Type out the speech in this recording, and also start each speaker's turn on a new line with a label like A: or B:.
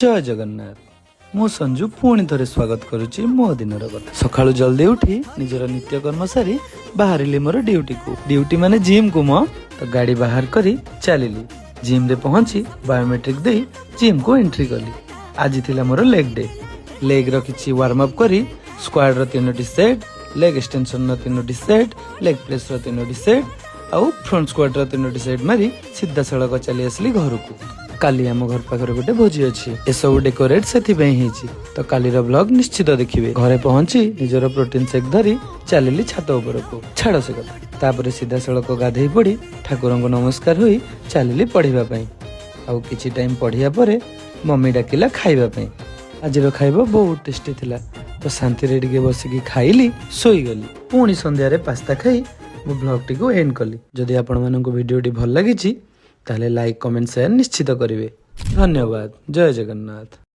A: जय जगन्नाथ मु संजू पुणी थे स्वागत करुच्ची मो दिन कथा सकाळु जल्दी उठी निजर नित्यकर्म सारी बाहरिली मोर ड्यूटी को ड्यूटी माने जिम को मो तो गाड़ी बाहर करी चलिली जिम रे पहुंची बायोमेट्रिक दे जिम को एंट्री कली आज थिला मोर लेग डे लेग रो किछि वार्म अप करी स्क्वाड रो 3टी सेट लेग एक्सटेंशन रो 3टी सेट लेग प्रेस रो 3टी सेट आउ फ्रंट स्क्वाड रो 3टी सेट मारी सीधा सड़क चली आसली घर को काली आम घर पाखर गोटे भोजी अच्छी ए सब डेकोरेट से तो काली ब्लॉग निश्चित देखिए घरे पहुंची निजर प्रोटीन शेक धरी चलिली छात उपरको छाड़ से कथा तापर सीधा सड़क गाधई पड़ी ठाकुर को नमस्कार हुई चलिली पढ़िबा पई आउ किछि टाइम पढ़िया परे मम्मी डाकिला खाइबा पई आज खाइबा बहुत टेस्टी थिला तो शांति रे टिके बसिकी खाइली सोई गली पुणी संध्या रे पास्ता खाई मो ब्लॉग टी को एंड कली जदि आपण मानको वीडियो टी भल लागिछि ताले लाइक कमेंट शेयर निश्चित करिवे धन्यवाद जय जगन्नाथ।